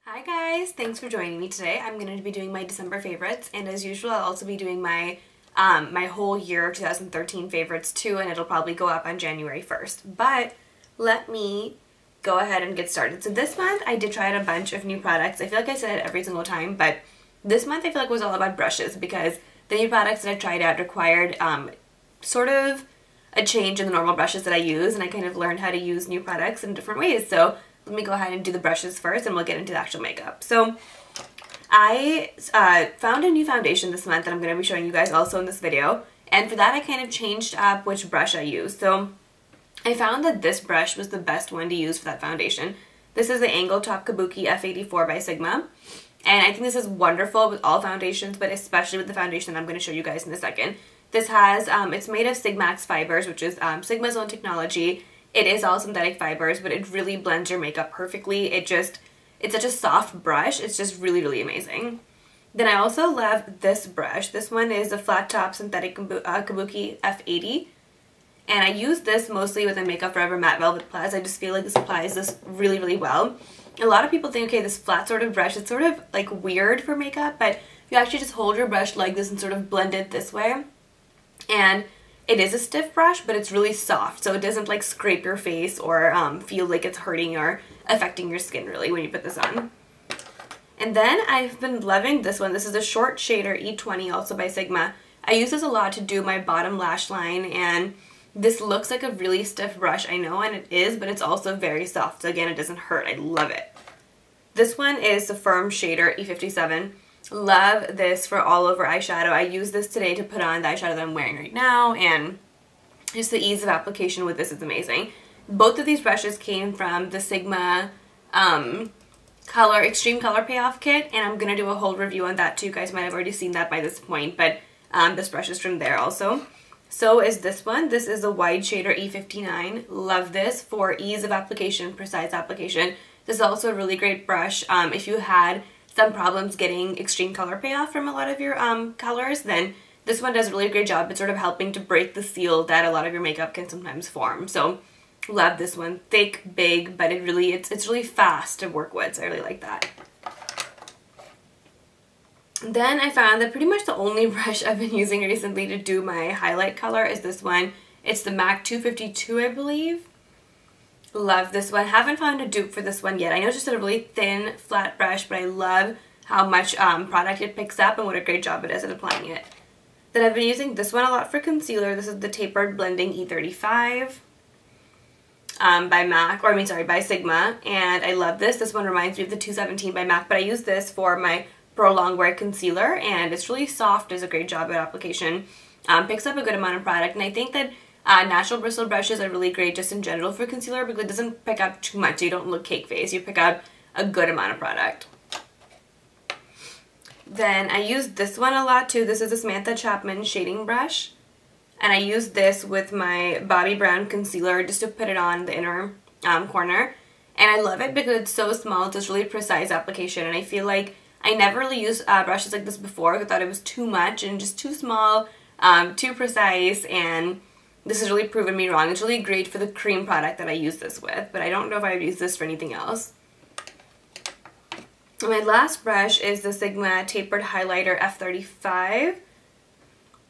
Hi guys, thanks for joining me today. I'm going to be doing my December favorites, and as usual I'll also be doing my my whole year of 2013 favorites too, and it'll probably go up on January 1st. But let me go ahead and get started. So this month I did try out a bunch of new products. I feel like I said it every single time, but this month I feel like was all about brushes because the new products that I tried out required sort of a change in the normal brushes that I use, and I kind of learned how to use new products in different ways. So let me go ahead and do the brushes first and we'll get into the actual makeup. So I found a new foundation this month that I'm going to be showing you guys also in this video, and for that I kind of changed up which brush I use. So I found that this brush was the best one to use for that foundation. This is the Angled Top Kabuki F84 by Sigma, and I think this is wonderful with all foundations, but especially with the foundation that I'm going to show you guys in a second. This has, it's made of Sigmax fibers, which is Sigma's own technology. It is all synthetic fibers, but it really blends your makeup perfectly. It's such a soft brush. It's just really, really amazing. Then I also love this brush. This one is a flat top synthetic Kabuki F80. And I use this mostly with a Makeup Forever Matte Velvet Plus. I just feel like this applies this really, really well. A lot of people think, okay, this flat sort of brush, it's sort of like weird for makeup, but you actually just hold your brush like this and sort of blend it this way. And it is a stiff brush, but it's really soft, so it doesn't like scrape your face or feel like it's hurting or affecting your skin really when you put this on. And then I've been loving this one. This is a short shader E20, also by Sigma. I use this a lot to do my bottom lash line, and this looks like a really stiff brush, I know, and it is, but it's also very soft, so again, it doesn't hurt. I love it. This one is the Firm Shader E57. Love this for all over eyeshadow. I use this today to put on the eyeshadow that I'm wearing right now, and just the ease of application with this is amazing. Both of these brushes came from the Sigma Extreme Color Payoff kit, and I'm going to do a whole review on that too. You guys might have already seen that by this point, but this brush is from there also. So is this one. This is a Wide Shader E59. Love this for ease of application, precise application. This is also a really great brush if you had some problems getting extreme color payoff from a lot of your colors, then this one does a really great job at sort of helping to break the seal that a lot of your makeup can sometimes form. So love this one. Thick, big, but it's really fast to work with, so I really like that. Then I found that pretty much the only brush I've been using recently to do my highlight color is this one. It's the MAC 252, I believe. Love this one. Haven't found a dupe for this one yet. I know it's just a really thin, flat brush, but I love how much product it picks up and what a great job it is at applying it. Then I've been using this one a lot for concealer. This is the Tapered Blending E35 by Sigma, and I love this. This one reminds me of the 217 by MAC, but I use this for my Pro Longwear concealer, and it's really soft, does a great job at application, picks up a good amount of product, and I think that natural bristle brushes are really great just in general for concealer because it doesn't pick up too much, so you don't look cake face. You pick up a good amount of product. Then I use this one a lot too. This is a Samantha Chapman shading brush, and I use this with my Bobbi Brown concealer just to put it on the inner corner, and I love it because it's so small. It's just really precise application, and I feel like I never really used brushes like this before. I thought it was too much and just too small, too precise, and this has really proven me wrong. It's really great for the cream product that I use this with, but I don't know if I would use this for anything else. And my last brush is the Sigma Tapered Highlighter F35,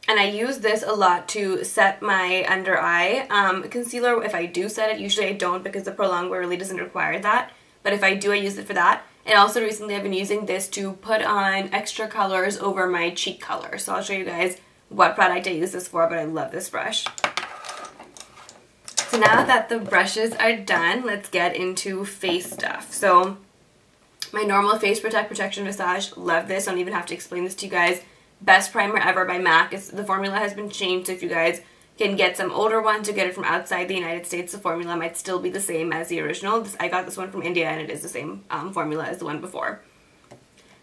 and I use this a lot to set my under eye concealer. If I do set it, usually I don't because the Pro Longwear really doesn't require that, but if I do, I use it for that. And also recently I've been using this to put on extra colors over my cheek color. So I'll show you guys what product I use this for, but I love this brush. So now that the brushes are done, let's get into face stuff. So my normal Face Protect Protection Visage, love this. I don't even have to explain this to you guys. Best primer ever by MAC. The formula has been changed, so if you guys can get some older ones or get it from outside the United States, the formula might still be the same as the original. I got this one from India, and it is the same formula as the one before.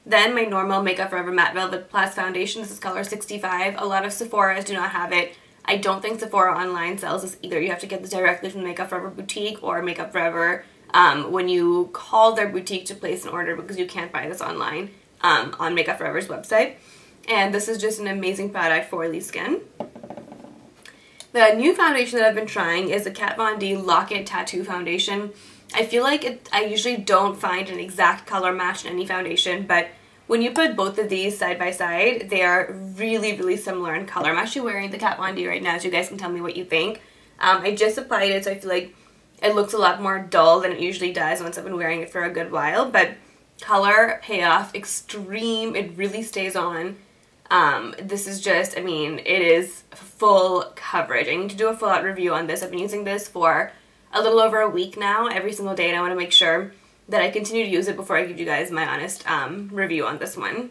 Then my normal Makeup Forever Matte Velvet Plus foundation. This is color 65. A lot of Sephoras do not have it. I don't think Sephora online sells this either. You have to get this directly from Makeup Forever Boutique or Makeup Forever when you call their boutique to place an order, because you can't buy this online on Makeup Forever's website. And this is just an amazing product for oily skin. The new foundation that I've been trying is the Kat Von D Lock It Tattoo Foundation. I feel like I usually don't find an exact color match in any foundation, but when you put both of these side by side, they are really, really similar in color. I'm actually wearing the Kat Von D right now, so you guys can tell me what you think. I just applied it, so I feel like it looks a lot more dull than it usually does once I've been wearing it for a good while, but color, payoff, extreme, it really stays on. This is just, I mean, it is full coverage. I need to do a full out review on this. I've been using this for a little over a week now, every single day, and I want to make sure that I continue to use it before I give you guys my honest review on this one.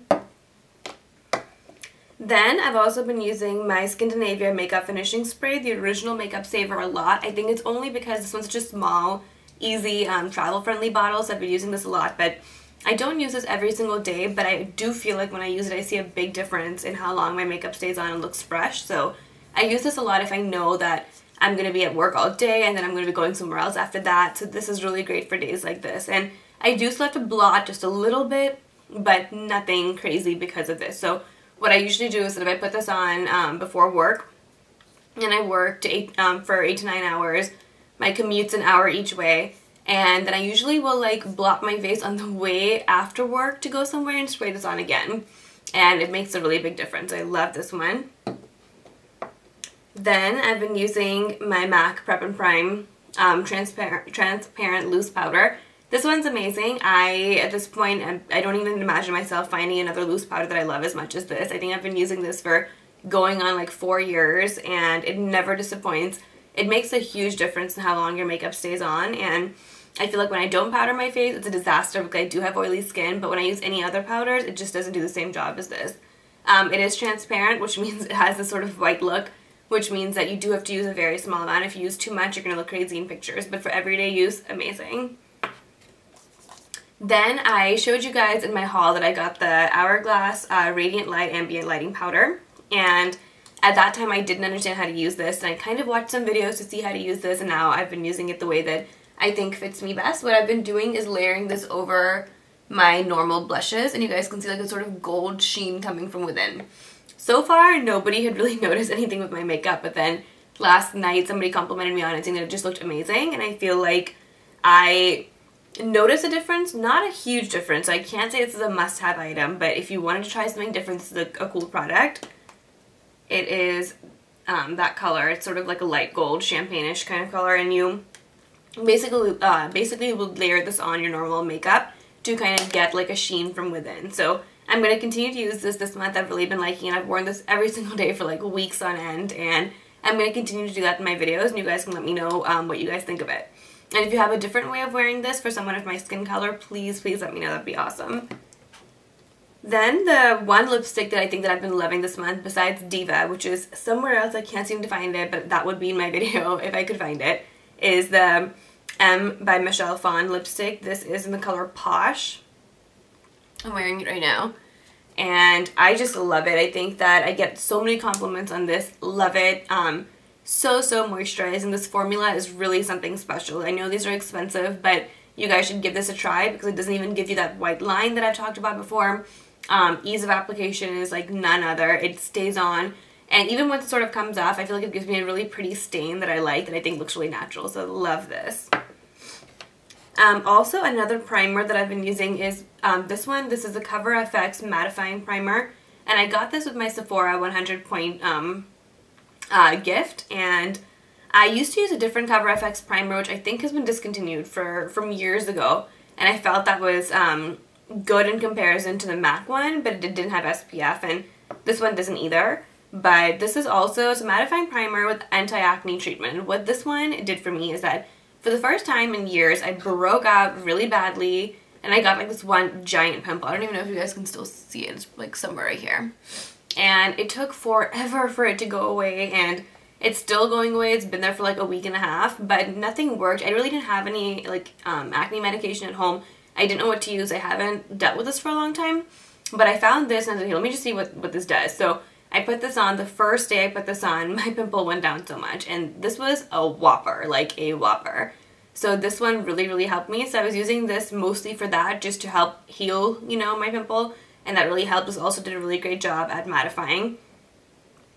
Then I've also been using my Skindinavia Makeup Finishing Spray, the original Makeup Saver, a lot. I think it's only because this one's such a small, easy, travel-friendly bottle, so I've been using this a lot, but I don't use this every single day, but I do feel like when I use it, I see a big difference in how long my makeup stays on and looks fresh, so I use this a lot if I know that I'm going to be at work all day and then I'm going to be going somewhere else after that, so this is really great for days like this. And I do still have to blot just a little bit, but nothing crazy because of this. So what I usually do is that if I put this on before work, and I work for 8 to 9 hours, my commute's an hour each way, and then I usually will like blot my face on the way after work to go somewhere and spray this on again, and it makes a really big difference. I love this one. Then I've been using my MAC Prep and Prime transparent loose powder. This one's amazing. At this point, I don't even imagine myself finding another loose powder that I love as much as this. I think I've been using this for going on like 4 years, and it never disappoints. It makes a huge difference in how long your makeup stays on, and I feel like when I don't powder my face, it's a disaster because I do have oily skin, but when I use any other powders, it just doesn't do the same job as this. It is transparent, which means it has this sort of white look, which means that you do have to use a very small amount. If you use too much, you're going to look crazy in pictures, but for everyday use, amazing. Then I showed you guys in my haul that I got the Hourglass Radiant Light Ambient Lighting Powder, and at that time I didn't understand how to use this, and I kind of watched some videos to see how to use this, and now I've been using it the way that I think fits me best. What I've been doing is layering this over my normal blushes, and you guys can see like a sort of gold sheen coming from within. So far, nobody had really noticed anything with my makeup, but then last night somebody complimented me on it saying that it just looked amazing, and I feel like I noticed a difference. Not a huge difference. I can't say this is a must-have item, but if you wanted to try something different, this is a cool product. It is that color. It's sort of like a light gold, champagne-ish kind of color, and you basically will layer this on your normal makeup to kind of get like a sheen from within. So I'm going to continue to use this month. I've really been liking it. I've worn this every single day for like weeks on end, and I'm going to continue to do that in my videos, and you guys can let me know what you guys think of it. And if you have a different way of wearing this for someone of my skin color, please let me know. That'd be awesome. Then the one lipstick that I think that I've been loving this month, besides Diva, which is somewhere else, I can't seem to find it, but that would be in my video if I could find it, is the M by Michelle Phan lipstick. This is in the color Posh. I'm wearing it right now, and I just love it. I think that I get so many compliments on this. Love it. So moisturizing. This formula is really something special. I know these are expensive, but you guys should give this a try because it doesn't even give you that white line that I've talked about before. Ease of application is like none other. It stays on, and even once it sort of comes off, I feel like it gives me a really pretty stain that I like, that I think looks really natural, so I love this. Also, another primer that I've been using is this one. This is the Cover FX Mattifying Primer, and I got this with my Sephora 100 point gift, and I used to use a different Cover FX primer, which I think has been discontinued from years ago, and I felt that was good in comparison to the MAC one, but it didn't have SPF, and this one doesn't either. But this is also, it's a mattifying primer with anti-acne treatment. What this one did for me is that for the first time in years, I broke out really badly, and I got like this one giant pimple. I don't even know if you guys can still see it. It's like somewhere right here. And it took forever for it to go away, and it's still going away. It's been there for like a week and a half, but nothing worked. I really didn't have any like acne medication at home. I didn't know what to use. I haven't dealt with this for a long time, but I found this and I was like, hey, let me just see what this does. So I put this on. The first day I put this on, my pimple went down so much, and this was a whopper, like a whopper. So this one really helped me. So I was using this mostly for that, just to help heal, you know, my pimple, and that really helped. This also did a really great job at mattifying.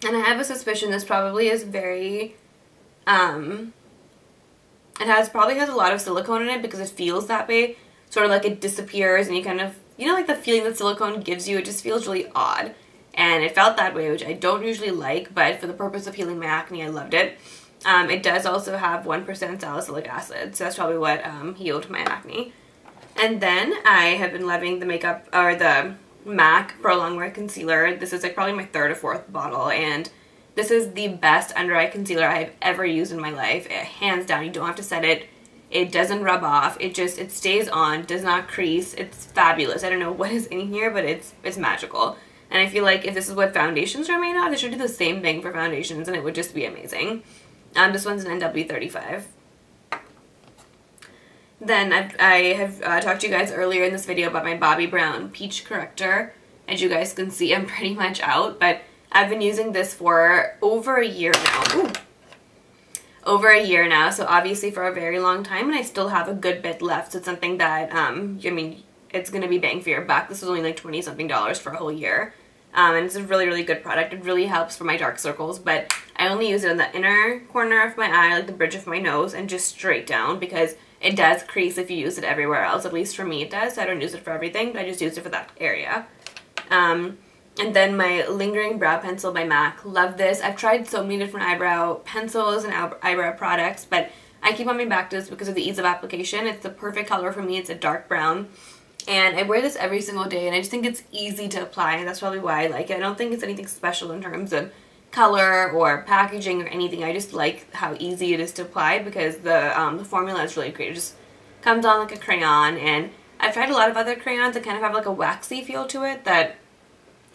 And I have a suspicion this probably is very It probably has a lot of silicone in it because it feels that way. Sort of like it disappears and you kind of, you know, like the feeling that silicone gives you, it just feels really odd. And it felt that way, which I don't usually like, but for the purpose of healing my acne, I loved it. It does also have 1% salicylic acid, so that's probably what healed my acne. And then I have been loving the makeup, or the MAC Pro Longwear Concealer. This is like probably my 3rd or 4th bottle, and this is the best under eye concealer I've ever used in my life. Hands down, you don't have to set it. It doesn't rub off. It stays on, does not crease. It's fabulous. I don't know what is in here, but it's magical. And I feel like if this is what foundations are made of, they should do the same thing for foundations and it would just be amazing. This one's an NW35. Then I have talked to you guys earlier in this video about my Bobbi Brown Peach Corrector. As you guys can see, I'm pretty much out, but I've been using this for over a year now. Ooh. Over a year now, so obviously for a very long time, and I still have a good bit left. So it's something that, I mean, it's going to be bang for your buck. This was only like $20-something for a whole year. And it's a really, really good product. It really helps for my dark circles, but I only use it in the inner corner of my eye, like the bridge of my nose, and just straight down because it does crease if you use it everywhere else. At least for me it does. I don't use it for everything, but I just use it for that area. And then my Lingering Brow Pencil by MAC. Love this. I've tried so many different eyebrow pencils and eyebrow products, but I keep coming back to this because of the ease of application. It's the perfect color for me. It's a dark brown. And I wear this every single day, and I just think it's easy to apply, and that's probably why I like it. I don't think it's anything special in terms of color or packaging or anything. I just like how easy it is to apply because the formula is really great. It just comes on like a crayon, and I've tried a lot of other crayons that kind of have like a waxy feel to it that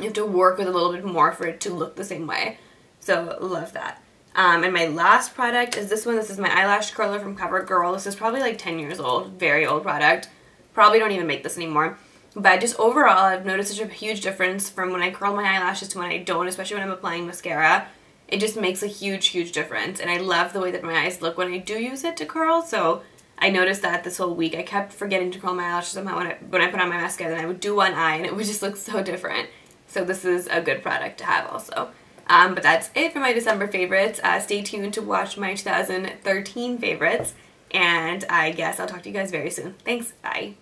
you have to work with a little bit more for it to look the same way. So, love that. And my last product is this one. This is my eyelash curler from CoverGirl. This is probably like 10 years old. Very old product. Probably don't even make this anymore. But just overall, I've noticed such a huge difference from when I curl my eyelashes to when I don't, especially when I'm applying mascara. It just makes a huge, huge difference. And I love the way that my eyes look when I do use it to curl. So I noticed that this whole week. I kept forgetting to curl my eyelashes somehow when I put on my mascara. Then I would do one eye and it would just look so different. So this is a good product to have also. But that's it for my December favorites. Stay tuned to watch my 2013 favorites. And I guess I'll talk to you guys very soon. Thanks. Bye.